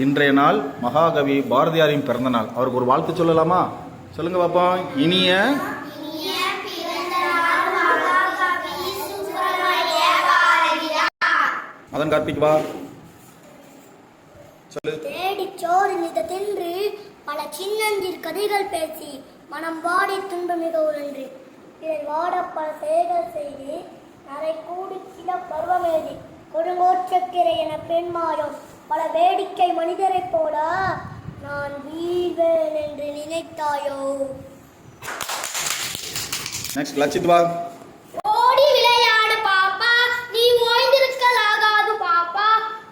இன்றைய நாள் மகாகவி பாரதியாரின் பிறந்த நாள். அவருக்கு ஒரு வாழ்த்து சொல்லலாமா? சொல்லுங்க பாப்போம். இனிய மதன் கார்த்திக் வா சொல்லு. தேடிச்சோறு நித தின்று பல சின்னஞ்சில் கதைகள் பேசி மனம் வாடி துன்ப மிக உழன்று இதை வாட பல செயல்கள் செய்து நரை கூடி சில பருவமேதி கொடுங்கோற்றக்கிரை என பெண்மாயம் பல வேடிக்கை மனிதரைப் போல நான் வீழ்வேன் என்று நினைத்தாயோ? நெக்ஸ்ட் லட்சித் வா. ஓடி விளையாடு பாப்பா, நீ ஓய்ந்திருக்கலாகாது பாப்பா,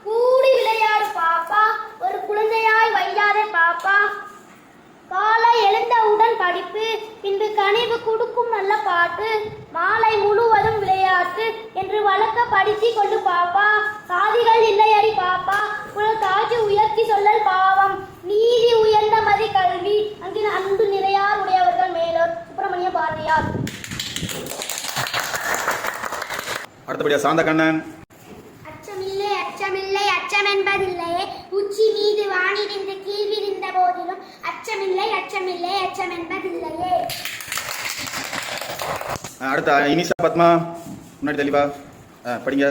கூடி விளையாடு பாப்பா, ஒரு குழந்தையாய் வையாதே பாப்பா. காலை எழுந்தவுடன் படிப்பு, பின்பு கனிவு கொடுக்கும் நல்ல பாட்டு, மாலை முழுவதும் விளையாட்டு என்று வழக்க படித்து கொண்டு பாப்பா. சாதிகள் இல்லையடி பாப்பா, உனக்கு தாழ்ச்சி உயர்த்தி சொல்லல் பாவம், நீதி உயர்ந்த மதி கல்வி, அங்கின் அன்பு நிறையார் உடையவர்கள் மேலோர். சுப்பிரமணிய பாரதியார். அடுத்தபடியா சாந்த கண்ணன். அச்சமில்லை அச்சமில்லை அச்சமென்பதில்லையே, உச்சி மீது வானிடிந்து கீழ்விரிந்த போதிலும் அச்சமில்லை அச்சமில்லை அச்சமென்பதில்லையே. அடுத்த இனிஷா பத்மா முன்னாடி தெளிவா படிங்க.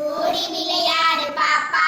ஓடி விளையாடு பாப்பா,